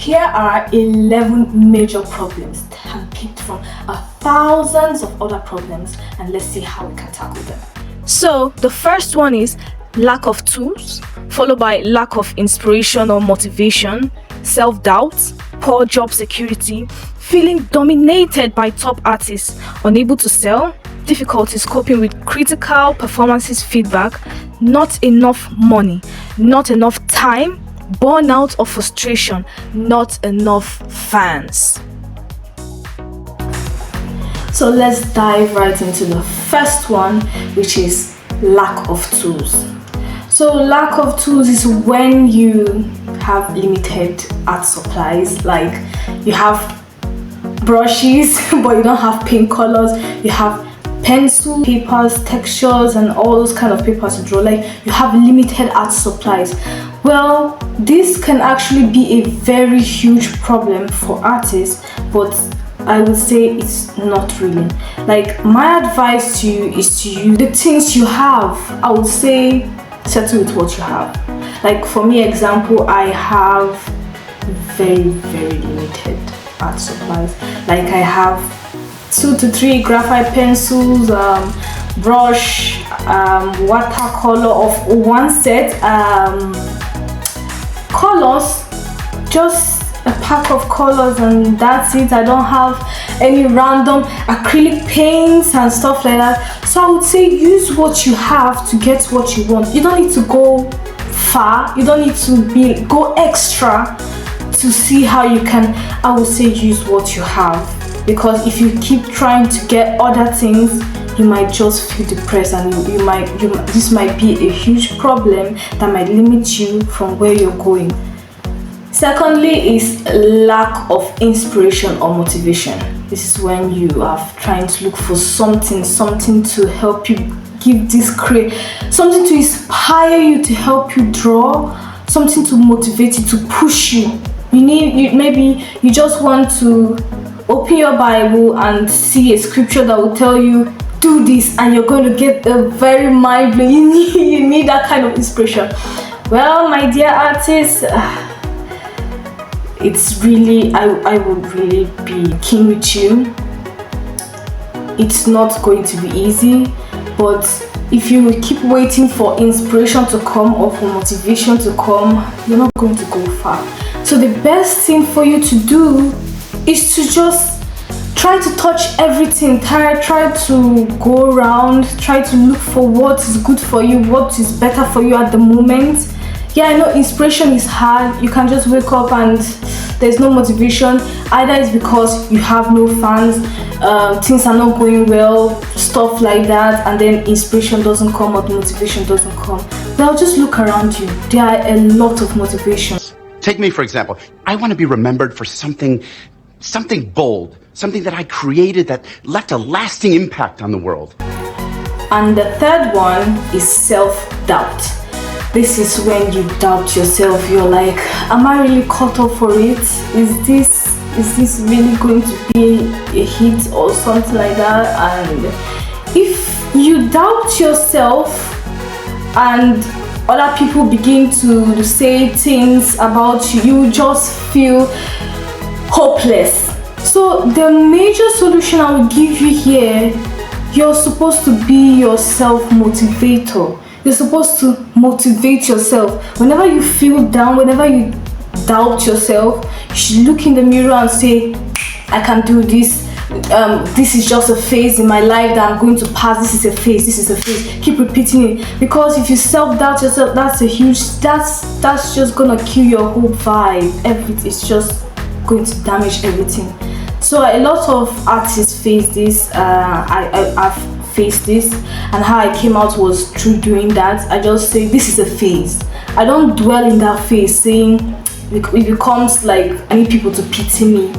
Here are 11 major problems handpicked from thousands of other problems, and let's see how we can tackle them. So the first one is lack of tools, followed by lack of inspiration or motivation, self-doubt, poor job security, feeling dominated by top artists, unable to sell, difficulties coping with critical performances feedback, not enough money, not enough time, burnout or frustration, not enough fans. So let's dive right into the first one, which is lack of tools. So lack of tools is when you have limited art supplies, like you have brushes but you don't have paint colors, you have pencil, papers, textures and all those kind of papers to draw, like you have limited art supplies. Well, this can actually be a very huge problem for artists, but I would say it's not really. Like, my advice to you is to use the things you have. I would say settle with what you have. Like for me, example, I have very limited art supplies. Like I have 2 to 3 graphite pencils, brush, watercolor of one set, colors, just a pack of colors, and that's it. I don't have any random acrylic paints and stuff like that. So I would say use what you have to get what you want. You don't need to go far, you don't need to go extra to see how you can. I would say use what you have, because if you keep trying to get other things, you might just feel depressed, and this might be a huge problem that might limit you from where you're going. Secondly is lack of inspiration or motivation. This is when you are trying to look for something to help you give this something to inspire you, to help you draw, something to motivate you, to push you. Maybe you just want to open your Bible and see a scripture that will tell you do this, and you're going to get a very mind-blowing. You need that kind of inspiration. Well, my dear artists, it's really, I would really be keen with you. It's not going to be easy, but if you keep waiting for inspiration to come or for motivation to come, you're not going to go far. So the best thing for you to do is to just try to touch everything, try to go around, try to look for what is good for you, what is better for you at the moment. Yeah, I know inspiration is hard. You can just wake up and there's no motivation. Either it's because you have no fans, things are not going well, stuff like that, and then inspiration doesn't come or the motivation doesn't come. Well, just look around you. There are a lot of motivations. Take me, for example. I want to be remembered for something bold, something that I created that left a lasting impact on the world. And the third one is self-doubt. This is when you doubt yourself. You're like, am I really cut off for it? Is this really going to be a hit or something like that? And if you doubt yourself and other people begin to say things about you, you just feel hopeless. So the major solution I will give you here, you're supposed to be your self-motivator. You're supposed to motivate yourself. Whenever you feel down, whenever you doubt yourself, you should look in the mirror and say, I can do this. This is just a phase in my life that I'm going to pass. This is a phase, this is a phase. Keep repeating it, because if you self-doubt yourself, that's just gonna kill your whole vibe. It's just going to damage everything. So a lot of artists face this. I've faced this, and how I came out was through doing that. I just say this is a phase. I don't dwell in that phase saying it becomes like I need people to pity me.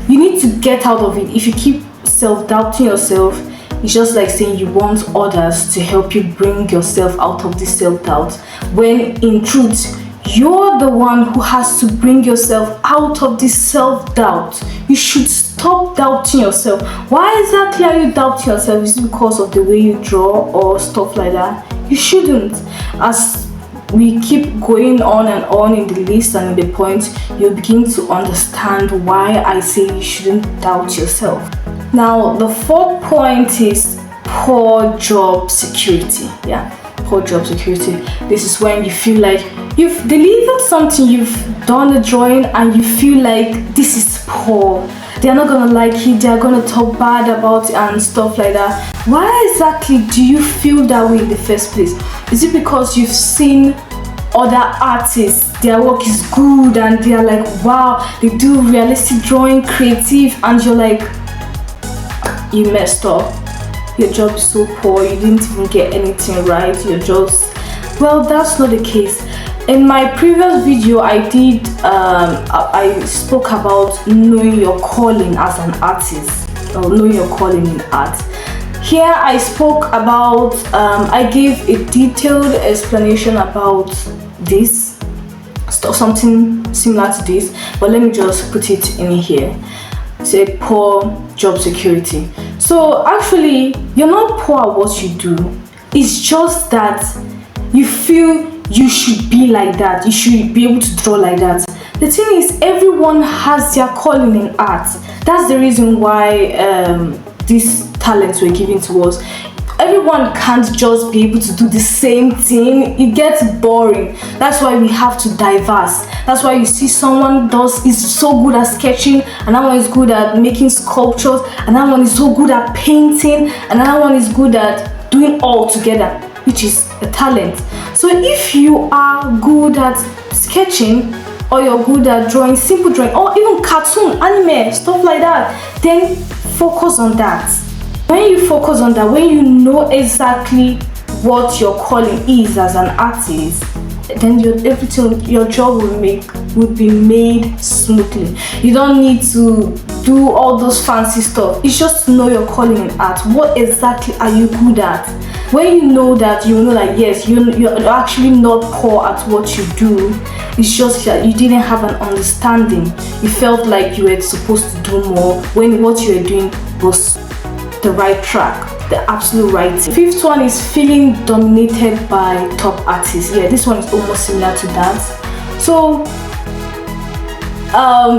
You need to get out of it. If you keep self-doubting yourself, it's just like saying you want others to help you bring yourself out of this self-doubt, when in truth you're the one who has to bring yourself out of this self-doubt. You should stop doubting yourself. Why exactly are you doubting yourself? Is it because of the way you draw or stuff like that? You shouldn't. As we keep going on and on in the list and in the points, you'll begin to understand why I say you shouldn't doubt yourself. Now, the fourth point is poor job security. Poor job security. This is when you feel like you've delivered something, you've done a drawing, and you feel like this is poor. They're not gonna like it, they're gonna talk bad about it and stuff like that. Why exactly do you feel that way in the first place? Is it because you've seen other artists, their work is good and they're like, wow, they do realistic drawing, creative, and you're like, you messed up, your job is so poor, you didn't even get anything right, you're just... Well, that's not the case. In my previous video, I spoke about knowing your calling as an artist, or knowing your calling in art. Here I spoke about, I gave a detailed explanation about this, something similar to this, but let me just put it in here. Say poor job security. So actually, you're not poor at what you do. It's just that you feel you should be like that. You should be able to draw like that. The thing is, everyone has their calling in art. That's the reason why these talents were given to us. Everyone can't just be able to do the same thing. It gets boring. That's why we have to diverse. That's why you see someone is so good at sketching, another one is good at making sculptures, another one is so good at painting, another one is good at doing all together, which is a talent. So if you are good at sketching, or you're good at drawing, simple drawing, or even cartoon, anime, stuff like that, then focus on that. When you focus on that, when you know exactly what your calling is as an artist, then your job will be made smoothly. You don't need to do all those fancy stuff. It's just to know your calling in art. What exactly are you good at? When you know that, you know that yes, you're actually not poor at what you do. It's just that you didn't have an understanding. You felt like you were supposed to do more when what you were doing was the right track, the absolute right thing. Fifth one is feeling dominated by top artists. Yeah, this one is almost similar to that. So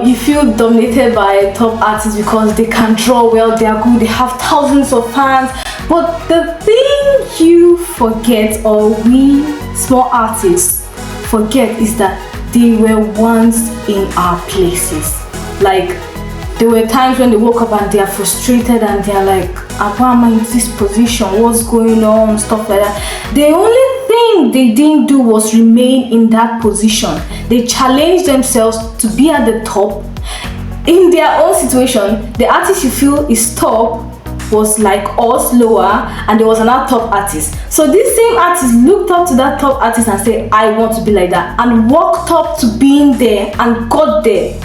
you feel dominated by top artists because they can draw well, they are good, they have thousands of fans. But the thing you forget, or we small artists forget, is that they were once in our places. Like, there were times when they woke up and they are frustrated and they are like, why am I in this position? What's going on? Stuff like that. The only thing they didn't do was remain in that position. They challenged themselves to be at the top. In their own situation, the artist you feel is top was like us, lower, and there was another top artist. So this same artist looked up to that top artist and said, I want to be like that, and walked up to being there and got there.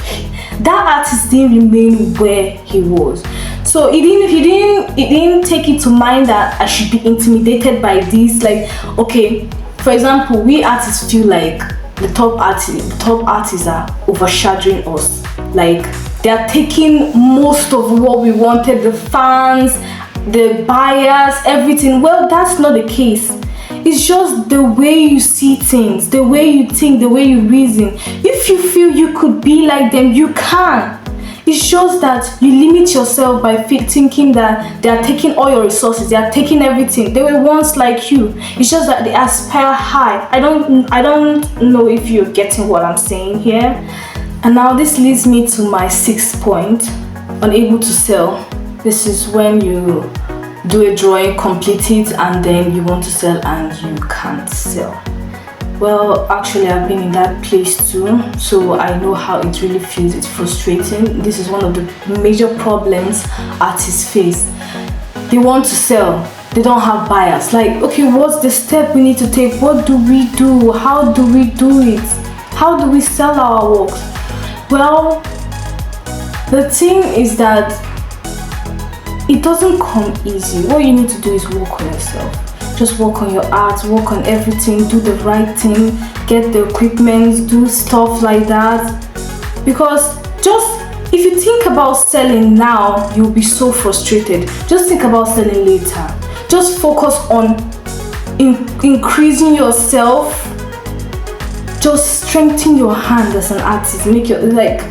That artist didn't remain where he was. So he didn't take it to mind that I should be intimidated by this. Like, okay, for example, we artists feel like the top artists are overshadowing us. Like, they're taking most of what we wanted, the fans, the buyers, everything. Well, that's not the case. It's just the way you see things, the way you think, the way you reason. If you feel you could be like them, you can. It's just that you limit yourself by thinking that they are taking all your resources, they are taking everything. They were once like you. It's just that they aspire high. I don't know if you're getting what I'm saying here. And now this leads me to my sixth point, unable to sell. This is when you do a drawing, complete it, and then you want to sell and you can't sell. Well, actually, I've been in that place too, so I know how it really feels. It's frustrating. This is one of the major problems artists face. They want to sell, they don't have buyers. Like, okay, what's the step we need to take? What do we do? How do we do it? How do we sell our works? Well, the thing is that it doesn't come easy. What you need to do is work on yourself. Just work on your art, work on everything, do the right thing, get the equipment, do stuff like that. Because just if you think about selling now, you'll be so frustrated. Just think about selling later. Just focus on increasing yourself just strengthen your hand as an artist. Make your, like,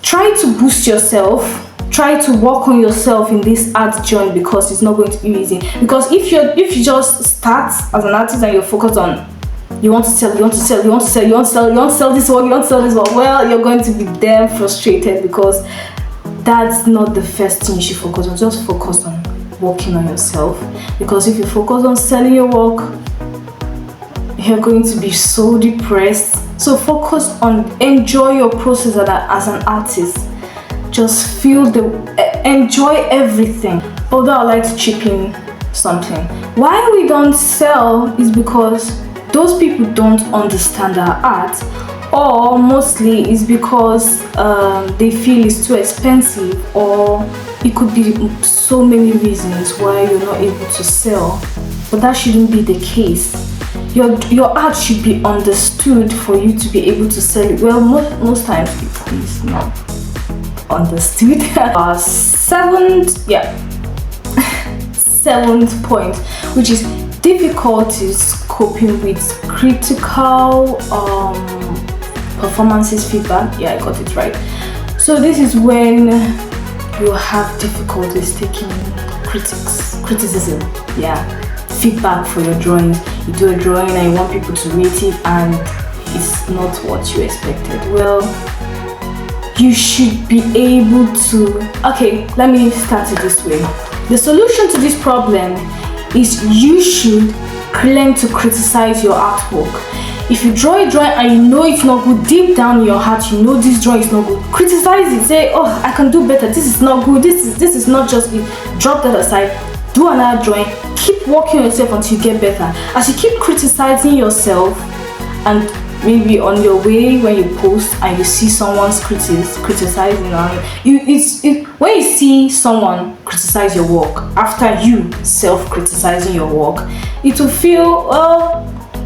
try to boost yourself. Try to work on yourself in this art journey, because it's not going to be easy. Because if you just start as an artist and you're focused on you want to sell this work, you want to sell this work, well, you're going to be damn frustrated, because that's not the first thing you should focus on. Just focus on working on yourself, because if you focus on selling your work, you're going to be so depressed. So focus on enjoy your process as an artist. Just enjoy everything. Although I like to chip in something. Why we don't sell is because those people don't understand our art, or mostly is because they feel it's too expensive, or it could be so many reasons why you're not able to sell. But that shouldn't be the case. Your art should be understood for you to be able to sell it. Well, most times it is not understood. Seventh point, which is difficulties coping with critical performances feedback. Yeah, I got it right. So this is when you have difficulties taking criticism. Yeah, feedback for your drawings. You do a drawing and you want people to rate it, and it's not what you expected. Well, you should be able to. Okay, let me start it this way. The solution to this problem is you should learn to criticize your artwork. If you draw a drawing and you know it's not good, deep down in your heart you know this drawing is not good, criticize it. Say, oh, I can do better, this is not good, this is not just it. Drop that aside, do another drawing, keep working on yourself until you get better. As you keep criticizing yourself, and maybe on your way when you post and you see someone's criticizing when you see someone criticize your work after you self-criticizing your work, it will feel, well,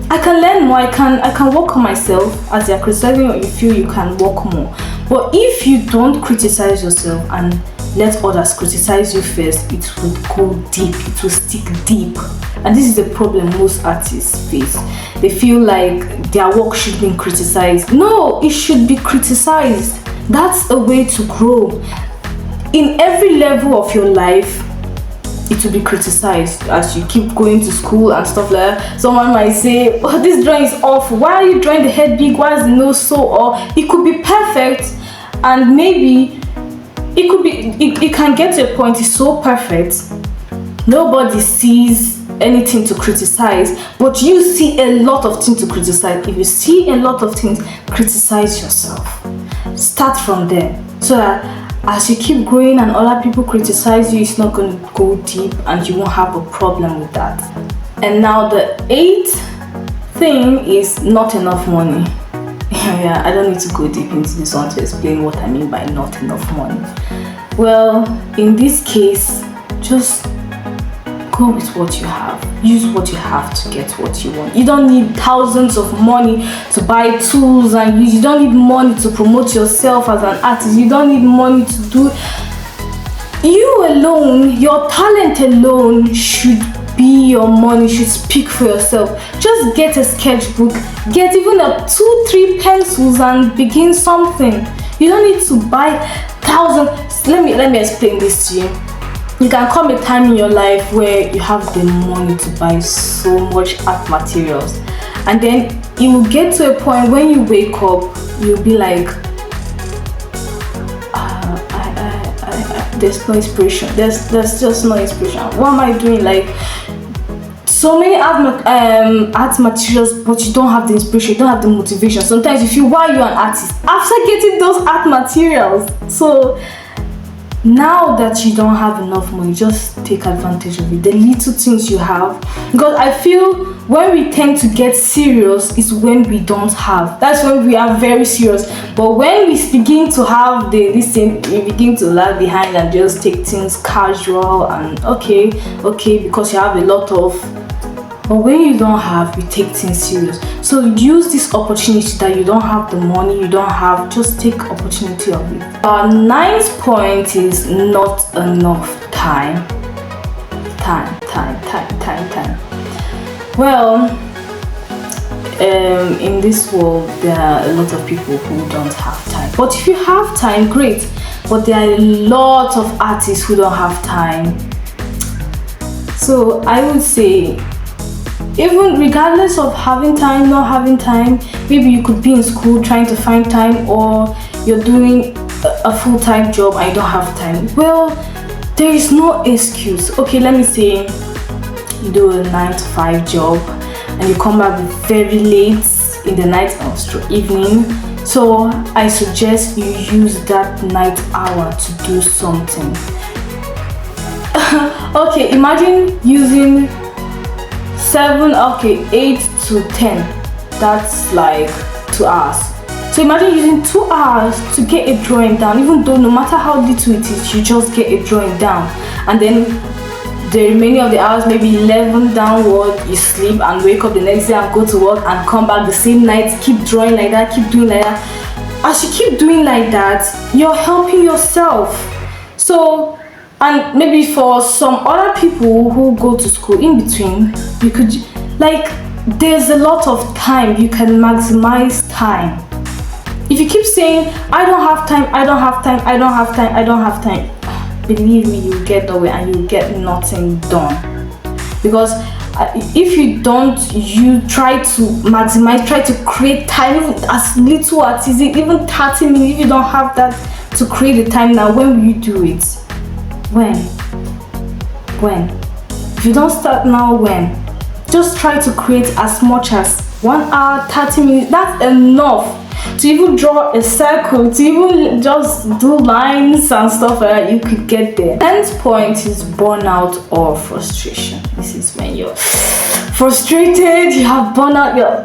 I can learn more, I can work on myself. As you're criticizing, you feel you can work more. But if you don't criticize yourself and let others criticize you first, it will go deep, it will stick deep. And this is the problem most artists face. They feel like their work should be criticized. No, it should be criticized. That's a way to grow. In every level of your life, it will be criticized. As you keep going to school and stuff like that, someone might say, oh, this drawing is awful, why are you drawing the head big, why is the nose so, or it could be perfect, and maybe it can get to a point it's so perfect nobody sees anything to criticize, but you see a lot of things to criticize. If you see a lot of things, criticize yourself. Start from there, so that as you keep growing and other people criticize you, it's not going to go deep and you won't have a problem with that. And now the 8th thing is not enough money. Yeah, I don't need to go deep into this one to explain what I mean by not enough money. Well, in this case, just go with what you have. Use what you have to get what you want. You don't need thousands of money to buy tools and use. You don't need money to promote yourself as an artist. You don't need money to do. You alone, your talent alone should be your money, should speak for yourself. Just get a sketchbook, get even 2-3 pencils and begin something. You don't need to buy thousands. Let me explain this to you. You can come a time in your life where you have the money to buy so much art materials, and then it will get to a point when you wake up, you'll be like, there's no inspiration. There's just no inspiration. What am I doing? Like, so many art materials, but you don't have the inspiration, you don't have the motivation. Sometimes you feel, why are you an artist after getting those art materials? So now that you don't have enough money, just take advantage of it, the little things you have. Because I feel when we tend to get serious is when we don't have. That's when we are very serious. But when we begin to have this thing, we begin to lag behind and just take things casual and okay, because you have a lot of. But when you don't have, you take things serious. So use this opportunity that you don't have the money, you don't have, just take opportunity of it. Our 9th point is not enough time. Time. Well, in this world there are a lot of people who don't have time. But if you have time, great. But there are a lot of artists who don't have time. So I would say, even regardless of having time, not having time, maybe you could be in school trying to find time, or you're doing a full-time job and you don't have time. Well, there is no excuse. Okay, let me say you do a 9 to 5 job and you come back very late in the night or evening. So I suggest you use that night hour to do something. Okay, imagine using 8 to 10. That's like 2 hours. So imagine using 2 hours to get a drawing down, even though no matter how little it is, you just get a drawing down. And then the remaining of the hours, maybe 11 downward, you sleep and wake up the next day and go to work and come back the same night, keep drawing like that, keep doing like that. As you keep doing like that, you're helping yourself. So, and maybe for some other people who go to school in between, you could, like, there's a lot of time. You can maximize time. If you keep saying, I don't have time, I don't have time, I don't have time, I don't have time, believe me, you'll get nowhere and you'll get nothing done. Because if you don't, you try to maximize, try to create time, even as little as easy, even 30 minutes. If you don't have that to create the time now, when will you do it? When? If you don't start now, when? Just try to create as much as 1 hour, 30 minutes. That's enough to even draw a circle, to even just do lines and stuff like that. You could get there. 10th point is burnout or frustration. This is when you're frustrated, you have burnout, you're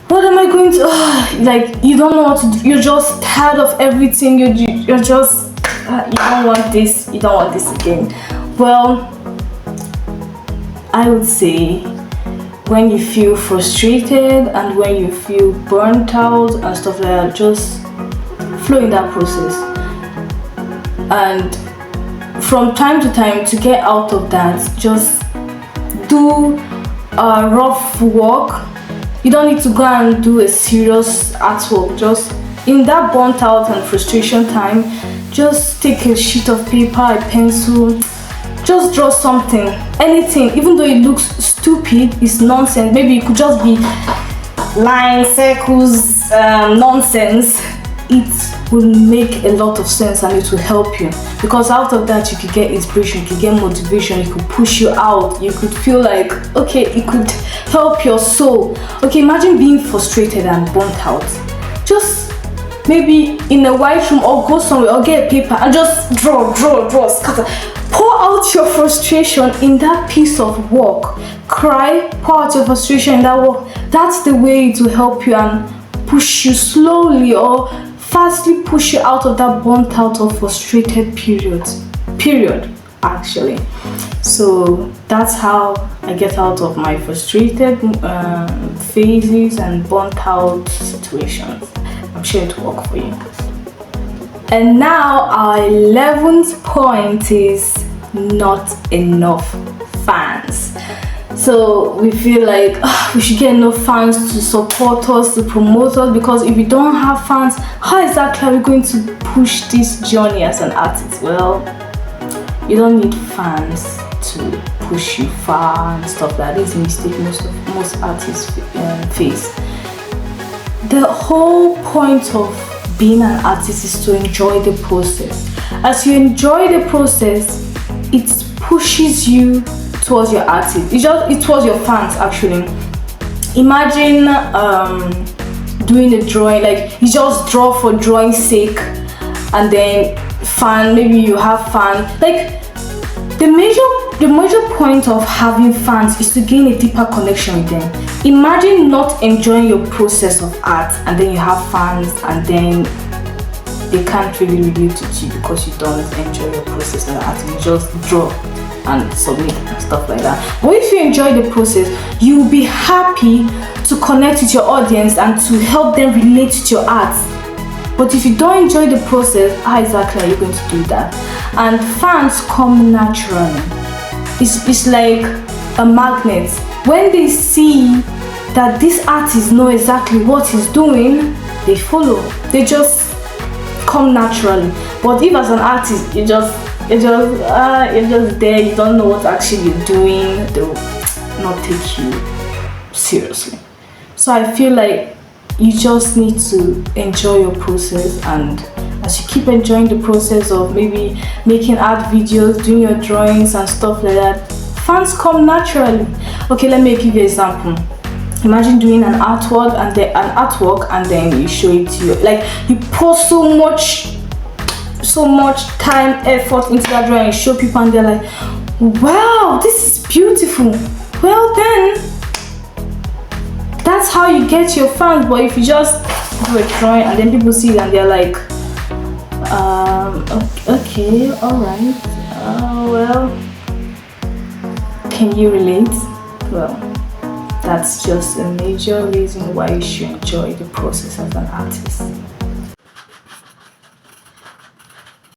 what am I going to like, you don't know what to do, you're just tired of everything, you're just you don't want this, you don't want this again. Well, I would say when you feel frustrated and when you feel burnt out and stuff like that, just flow in that process. And from time to time, to get out of that, just do a rough work. You don't need to go and do a serious artwork. Just in that burnt out and frustration time, just take a sheet of paper, a pencil, just draw something, anything. Even though it looks stupid, it's nonsense. Maybe it could just be lines, circles, nonsense. It will make a lot of sense and it will help you, because out of that you could get inspiration, you could get motivation, it could push you out, you could feel like, okay, it could help your soul. Okay, imagine being frustrated and burnt out. Just maybe in a white room, or go somewhere, or get a paper and just draw, scatter. Pour out your frustration in that piece of work. Cry, pour out your frustration in that work. That's the way to help you and push you slowly or fastly push you out of that burnt out or frustrated period actually. So that's how I get out of my frustrated phases and burnt out situations. I'm sure it will work for you. And now our 11th point is not enough fans. So we feel like we should get enough fans to support us, to promote us, because if we don't have fans, how exactly are we going to push this journey as an artist? Well, you don't need fans to push you far and stuff like that. This is a mistake most artists face. The whole point of being an artist is to enjoy the process. As you enjoy the process, it pushes you towards your artist. It was your fans actually. Imagine doing a drawing, like you just draw for drawing's sake, and then maybe you have fans. Like the major point of having fans is to gain a deeper connection with them. Imagine not enjoying your process of art and then you have fans and then they can't really relate to you because you don't enjoy your process of art. You just draw and submit and stuff like that. But if you enjoy the process, you'll be happy to connect with your audience and to help them relate to your art. But if you don't enjoy the process, how exactly are you going to do that? And fans come naturally. It's like a magnet. When they see that this artist know exactly what he's doing, they follow. They just come naturally. But if as an artist you're just there, you don't know what actually you're doing, they'll not take you seriously. So I feel like you just need to enjoy your process, and as you keep enjoying the process of maybe making art videos, doing your drawings and stuff like that, fans come naturally. Okay, let me give you an example. Imagine doing an artwork and then you show it to you, like you pour so much time, effort into that drawing, and show people and they're like, wow, this is beautiful. Well then, that's how you get your fans. But if you just do a drawing and then people see it and they're like, okay, alright, well, can you relate? Well, that's just a major reason why you should enjoy the process as an artist.